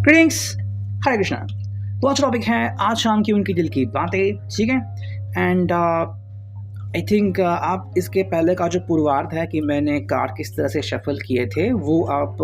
Greetings, हरे कृष्णा। तो आज topic है आज शाम की उनकी दिल की बातें, ठीक है। एंड आई थिंक आप इसके पहले का जो पूर्वार्ध है कि मैंने कार्ड किस तरह से शफल किए थे वो आप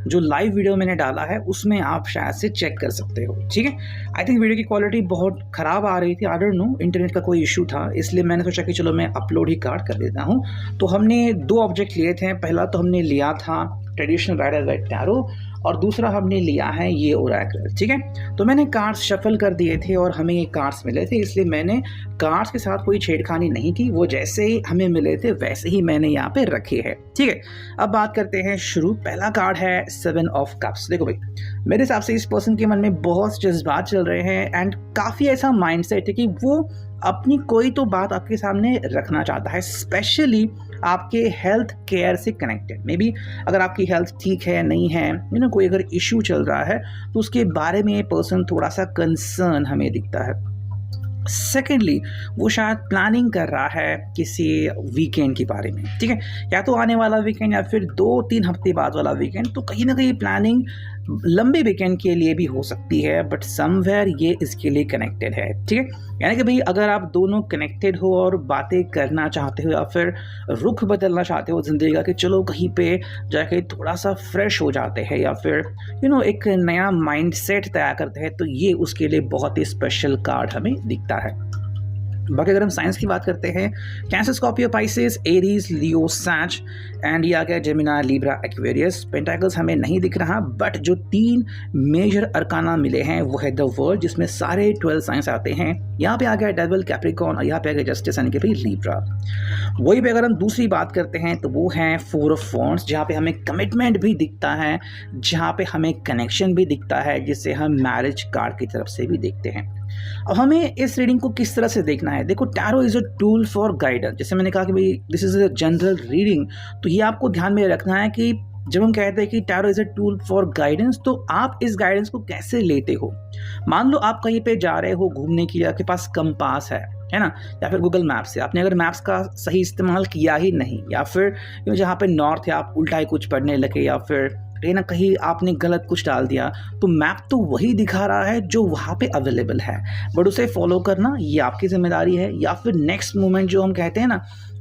जो लाइव वीडियो मैंने डाला है उसमें आप शायद से चेक कर सकते हो, ठीक है। आई थिंक वीडियो की क्वालिटी बहुत ख़राब आ रही थी, आई डोंट नो इंटरनेट का कोई इशू था, इसलिए मैंने सोचा कि चलो मैं अपलोड ही कार्ड कर देता हूँ। तो हमने दो ऑब्जेक्ट लिए थे। पहला तो हमने लिया था ट्रेडिशनल राइडर वाइट टैरो और दूसरा हमने लिया है ये ओरेकल, ठीक है। तो मैंने कार्ड्स शफल कर दिए थे और हमें ये कार्ड्स मिले थे, इसलिए मैंने कार्ड्स के साथ कोई छेड़खानी नहीं की। वो जैसे ही हमें मिले थे वैसे ही मैंने यहाँ पे रखे हैं, ठीक है। अब बात करते हैं शुरू। पहला कार्ड है 7 ऑफ कप्स। देखो भाई, मेरे हिसाब से इस पर्सन के मन में बहुत जज्बात चल रहे हैं एंड काफ़ी ऐसा माइंडसेट है कि वो अपनी कोई तो बात आपके सामने रखना चाहता है, स्पेशली आपके हेल्थ केयर से कनेक्टेड। मे बी अगर आपकी हेल्थ ठीक है नहीं है, कोई अगर इशू चल रहा है तो उसके बारे में पर्सन थोड़ा सा कंसर्न हमें दिखता है। सेकेंडली, वो शायद प्लानिंग कर रहा है किसी वीकेंड के बारे में, ठीक है। या तो आने वाला वीकेंड या फिर 2-3 हफ्ते बाद वाला वीकेंड। तो कहीं ना कहीं प्लानिंग लंबे वीकेंड के लिए भी हो सकती है, बट समवेयर ये इसके लिए कनेक्टेड है, ठीक है। यानी कि भाई अगर आप दोनों कनेक्टेड हो और बातें करना चाहते हो या फिर रुख बदलना चाहते हो जिंदगी का कि चलो कहीं पे जाके थोड़ा सा फ्रेश हो जाते हैं या फिर एक नया माइंडसेट तैयार करते हैं, तो ये उसके लिए बहुत ही स्पेशल कार्ड हमें दिखता है। बाकी अगर हम साइंस की बात करते हैं, Cancer, Scorpio, Pisces, Aries, Leo, Sag and ये आ गया जेमिनी, लिब्रा, एक्वेरियस। पेंटाकल्स हमें नहीं दिख रहा, बट जो 3 मेजर अरकाना मिले हैं वो है द वर्ल्ड, जिसमें सारे 12 साइंस आते हैं। यहाँ पे आ गया डेविल, कैप्रिकॉर्न और यहाँ पे आ गया जस्टिस यानी कि भाई लिब्रा। वही पे अगर हम दूसरी बात करते हैं तो वो है 4 ऑफ वॉन्ड्स, जहाँ पे हमें कमिटमेंट भी दिखता है, जहाँ पे हमें कनेक्शन भी दिखता है, जिसे हम मैरिज कार्ड की तरफ से भी देखते हैं। अब हमें इस रीडिंग को किस तरह से देखना है? देखो, tarot is a tool for guidance. जैसे मैंने कहा कि भाई this is a general reading, तो ये आपको ध्यान में रखना है कि जब हम कहते हैं कि tarot is a tool for guidance, तो आप इस गाइडेंस को कैसे लेते हो। मान लो आप कहीं पे जा रहे हो घूमने के लिए, आपके पास कंपास है ना, या फिर गूगल मैप से आपने अगर मैप्स का सही इस्तेमाल किया ही नहीं, या फिर जहाँ पे नॉर्थ है आप उल्टा ही कुछ पढ़ने लगे, या फिर कहीं ना कहीं आपने गलत कुछ डाल दिया, तो मैप तो वही दिखा रहा है जो वहाँ पे अवेलेबल है, बट उसे फॉलो करना ये आपकी जिम्मेदारी है। या फिर नेक्स्ट मोमेंट जो हम कहते हैं ना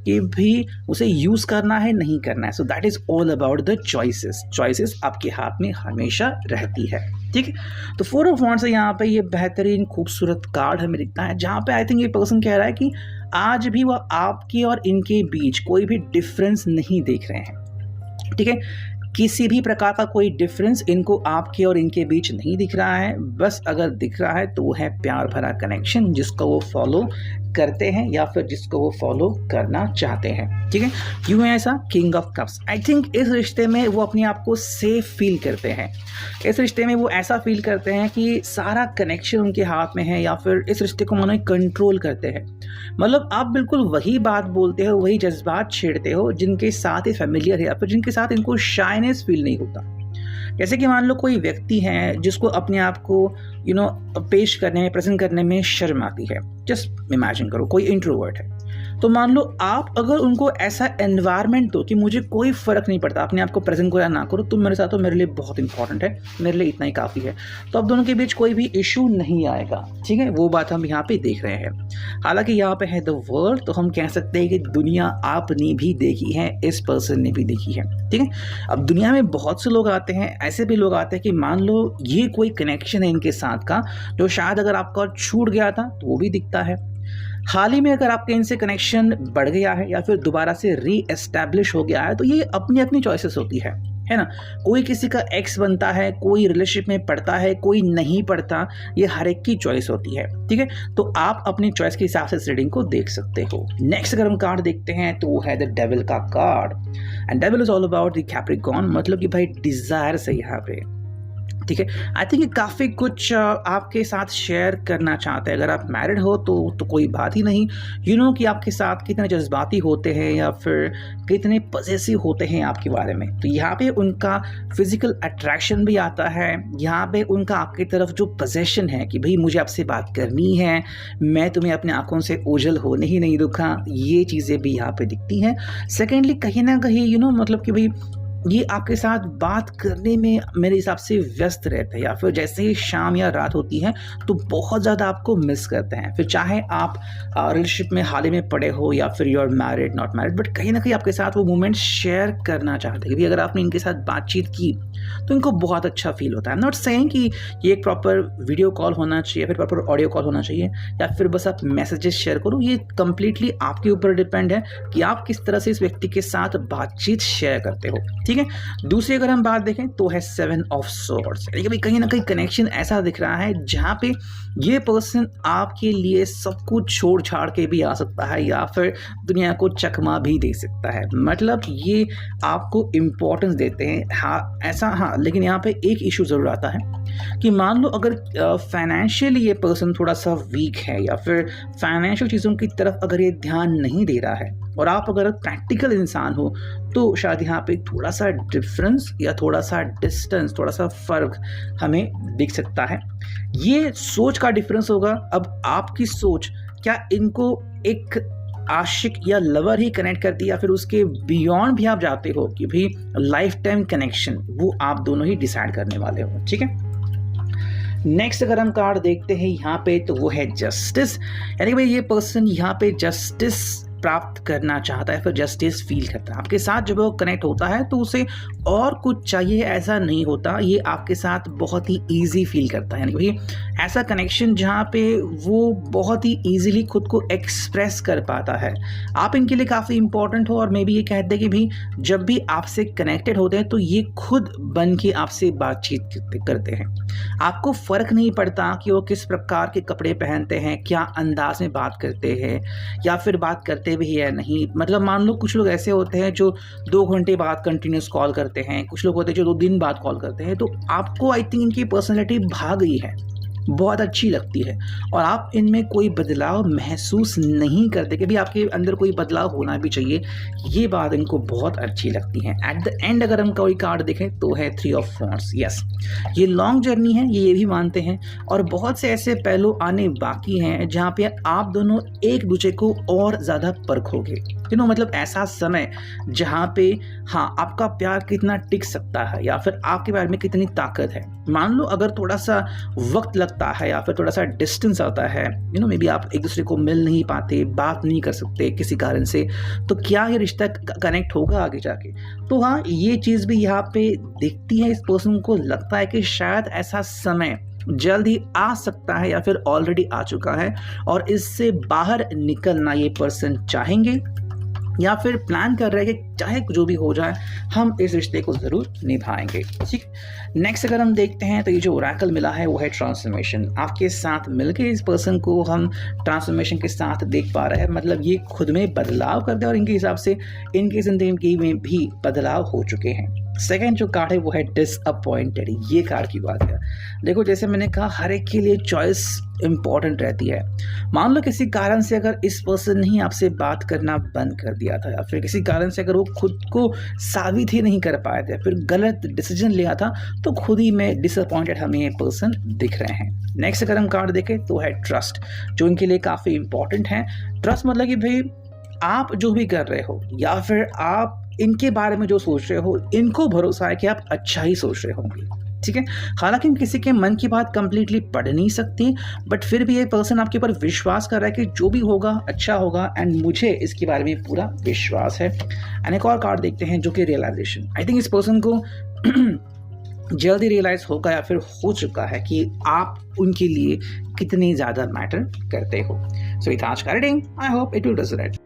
कि भी उसे यूज़ करना है नहीं करना है। So that is all about the choices आपके हाथ में हमेशा रहती है, ठीक है। तो 4 ऑफ वॉन्ड्स से यहाँ पे ये बेहतरीन खूबसूरत कार्ड हमें दिखता है, जहाँ पे आई थिंक ये पर्सन कह रहा है कि आज भी वह आपके और इनके बीच कोई भी डिफरेंस नहीं देख रहे हैं, ठीक है। किसी भी प्रकार का कोई डिफरेंस इनको आपके और इनके बीच नहीं दिख रहा है। बस अगर दिख रहा है तो वो है प्यार भरा कनेक्शन, जिसको वो फॉलो करते हैं या फिर जिसको वो फॉलो करना चाहते हैं, ठीक है। क्यों है ऐसा? King of cups. I think इस रिश्ते में वो अपने आप को सेफ फील करते हैं। इस रिश्ते में वो ऐसा फील करते हैं कि सारा कनेक्शन उनके हाथ में है, या फिर इस रिश्ते को मानो कंट्रोल करते हैं। मतलब आप बिल्कुल वही बात बोलते हो, वही जज्बात छेड़ते हो जिनके साथ ये फैमिलियर है या फिर जिनके साथ इनको शाइनेस फील नहीं होता। जैसे कि मान लो कोई व्यक्ति है जिसको अपने आप को पेश करने में, प्रेजेंट करने में शर्म आती है। जस्ट इमेजिन करो कोई इंट्रोवर्ट है, तो मान लो आप अगर उनको ऐसा एनवायरनमेंट दो कि मुझे कोई फर्क नहीं पड़ता अपने आप को प्रेजेंट करो या ना करो, तुम मेरे साथ हो, मेरे लिए बहुत इंपॉर्टेंट है, मेरे लिए इतना ही काफ़ी है, तो अब दोनों के बीच कोई भी इशू नहीं आएगा, ठीक है। वो बात हम यहाँ पे देख रहे हैं। हालांकि यहाँ पे है द वर्ल्ड, तो हम कह सकते हैं कि दुनिया आपने भी देखी है, इस पर्सन ने भी देखी है, ठीक है। अब दुनिया में बहुत से लोग आते हैं, ऐसे भी लोग आते हैं कि मान लो ये कोई कनेक्शन है इनके साथ का जो शायद अगर आपका छूट गया था तो वो भी दिखता है। हाल ही में अगर आपके इनसे कनेक्शन बढ़ गया है या फिर दोबारा से री एस्टैब्लिश हो गया है, तो ये अपनी अपनी चॉइसेस होती है ना। कोई किसी का एक्स बनता है, कोई रिलेशनशिप में पड़ता है, कोई नहीं पड़ता, ये हर एक की चॉइस होती है, ठीक है। तो आप अपनी चॉइस के हिसाब से इस रीडिंग को देख सकते हो। नेक्स्ट अगर हम कार्ड देखते हैं तो वो है द डेविल का card, and devil is all about the Capricorn, मतलब कि भाई डिजायर से यहाँ पे, ठीक है। आई थिंक ये काफ़ी कुछ आपके साथ शेयर करना चाहते हैं। अगर आप मैरिड हो तो कोई बात ही नहीं, कि आपके साथ कितने जज्बाती होते हैं या फिर कितने पजेसिव होते हैं आपके बारे में। तो यहाँ पे उनका फिजिकल अट्रैक्शन भी आता है, यहाँ पे उनका आपकी तरफ जो पोजेशन है कि भाई मुझे आपसे बात करनी है, मैं तुम्हें अपने आंखों से ओझल होने ही नहीं दूंगा, ये चीज़ें भी यहाँ पे दिखती हैं। सेकेंडली कहीं ना कहीं मतलब कि भाई ये आपके साथ बात करने में मेरे हिसाब से व्यस्त रहते हैं, या फिर जैसे ही शाम या रात होती है तो बहुत ज़्यादा आपको मिस करते हैं। फिर चाहे आप रिलेशनशिप में हाल ही में पड़े हो या फिर you are married not married, but कहीं ना कहीं आपके साथ वो मोमेंट शेयर करना चाहते हैं कि अगर आपने इनके साथ बातचीत की तो इनको बहुत अच्छा फील होता है। नॉट सेइंग कि ये एक प्रॉपर वीडियो कॉल होना चाहिए, फिर प्रॉपर ऑडियो कॉल होना चाहिए, या फिर बस आप मैसेजेस शेयर करो। ये कंप्लीटली आपके ऊपर डिपेंड है कि आप किस तरह से इस व्यक्ति के साथ बातचीत शेयर करते हो, ठीक है। दूसरी अगर हम बात देखें तो है 7 ऑफ स्वॉर्ड्स, यानी कि कहीं ना कहीं कनेक्शन ऐसा दिख रहा है जहाँ पे ये पर्सन आपके लिए सब कुछ छोड़ छाड़ के भी आ सकता है या फिर दुनिया को चकमा भी दे सकता है। मतलब ये आपको इम्पोर्टेंस देते हैं, हाँ ऐसा, हाँ। लेकिन यहाँ पे एक इशू ज़रूर आता है कि मान लो अगर फाइनेंशियली ये पर्सन थोड़ा सा वीक है या फिर फाइनेंशियल चीज़ों की तरफ अगर ये ध्यान नहीं दे रहा है और आप अगर प्रैक्टिकल इंसान हो तो शायद यहाँ पे थोड़ा सा डिफरेंस या थोड़ा सा डिस्टेंस, थोड़ा सा फ़र्क हमें दिख सकता है। ये सोच का डिफरेंस होगा। अब आपकी सोच क्या इनको एक आशिक या लवर ही कनेक्ट करती है या फिर उसके बियॉन्ड भी आप जाते हो कि भाई लाइफ टाइम कनेक्शन, वो आप दोनों ही डिसाइड करने वाले हो, ठीक है। नेक्स्ट अगर हम कार्ड देखते हैं यहाँ पे तो वो है जस्टिस, यानी कि भाई ये पर्सन यहाँ पे जस्टिस प्राप्त करना चाहता है, फिर जस्टिस फील करता है। आपके साथ जब वो कनेक्ट होता है तो उसे और कुछ चाहिए ऐसा नहीं होता, ये आपके साथ बहुत ही ईजी फील करता है। यानी भाई ऐसा कनेक्शन जहाँ पे वो बहुत ही ईजिली खुद को एक्सप्रेस कर पाता है। आप इनके लिए काफ़ी इंपॉर्टेंट हो और मे बी ये कहते हैं कि भी जब भी आपसे कनेक्टेड होते हैं तो ये खुद बन के आपसे बातचीत करते हैं। आपको फ़र्क नहीं पड़ता कि वो किस प्रकार के कपड़े पहनते हैं, क्या अंदाज में बात करते हैं या फिर बात करते भी है नहीं। मतलब मान लो कुछ लोग ऐसे होते हैं जो 2 घंटे बाद कंटिन्यूस कॉल करते हैं, कुछ लोग होते हैं जो 2 दिन बाद कॉल करते हैं। तो आपको आई थिंक इनकी पर्सनैलिटी भाग गई है, बहुत अच्छी लगती है और आप इनमें कोई बदलाव महसूस नहीं करते कि भी आपके अंदर कोई बदलाव होना भी चाहिए। ये बात इनको बहुत अच्छी लगती है। एट द एंड अगर हम कोई कार्ड देखें तो है 3 ऑफ वॉन्ड्स। यस, ये लॉन्ग जर्नी है, ये भी मानते हैं और बहुत से ऐसे पहलू आने बाकी हैं जहाँ पे आप दोनों एक दूसरे को और ज़्यादा परखोगे। मतलब ऐसा समय जहाँ पे हाँ आपका प्यार कितना टिक सकता है या फिर आपके प्यार में कितनी ताकत है। मान लो अगर थोड़ा सा वक्त लगता है या फिर थोड़ा सा डिस्टेंस आता है, मे बी आप एक दूसरे को मिल नहीं पाते, बात नहीं कर सकते किसी कारण से, तो क्या ये रिश्ता कनेक्ट होगा आगे जाके? तो हाँ, ये चीज़ भी यहाँ पे दिखती है। इस पर्सन को लगता है कि शायद ऐसा समय जल्द ही आ सकता है या फिर ऑलरेडी आ चुका है और इससे बाहर निकलना ये पर्सन चाहेंगे या फिर प्लान कर रहे हैं कि चाहे जो भी हो जाए हम इस रिश्ते को ज़रूर निभाएंगे, ठीक। नेक्स्ट अगर हम देखते हैं तो ये जो ओरेकल मिला है वो है ट्रांसफॉर्मेशन। आपके साथ मिलकर इस पर्सन को हम ट्रांसफॉर्मेशन के साथ देख पा रहे हैं। मतलब ये खुद में बदलाव करते हैं और इनके हिसाब से इनकी ज़िंदगी में भी बदलाव हो चुके हैं। सेकेंड जो कार्ड है वो है डिसअपॉइंटेड। ये कार्ड की बात है। देखो जैसे मैंने कहा, हर एक के लिए चॉइस इम्पॉर्टेंट रहती है। मान लो किसी कारण से अगर इस पर्सन ने आपसे बात करना बंद कर दिया था या फिर किसी कारण से अगर वो खुद को साबित ही नहीं कर पाए थे, फिर गलत डिसीजन लिया था, तो खुद ही में डिसअपॉइंटेड हमें ये पर्सन दिख रहे हैं। नेक्स्ट अगर हम कार्ड देखें तो है ट्रस्ट, जो इनके लिए काफ़ी इंपॉर्टेंट है। ट्रस्ट मतलब कि भाई आप जो भी कर रहे हो या फिर आप इनके बारे में जो सोच रहे हो, इनको भरोसा है कि आप अच्छा ही सोच रहे होंगे, ठीक है। हालांकि किसी के मन की बात कंप्लीटली पढ़ नहीं सकती, बट फिर भी ये पर्सन आपके ऊपर विश्वास कर रहा है कि जो भी होगा अच्छा होगा एंड मुझे इसके बारे में पूरा विश्वास है। एंड एक और कार्ड देखते हैं जो कि रियलाइजेशन। आई थिंक इस पर्सन को जल्दी रियलाइज होगा या फिर हो चुका है कि आप उनके लिए कितनी ज़्यादा मैटर करते हो। सो इट आज का reading, I hope it will resonate.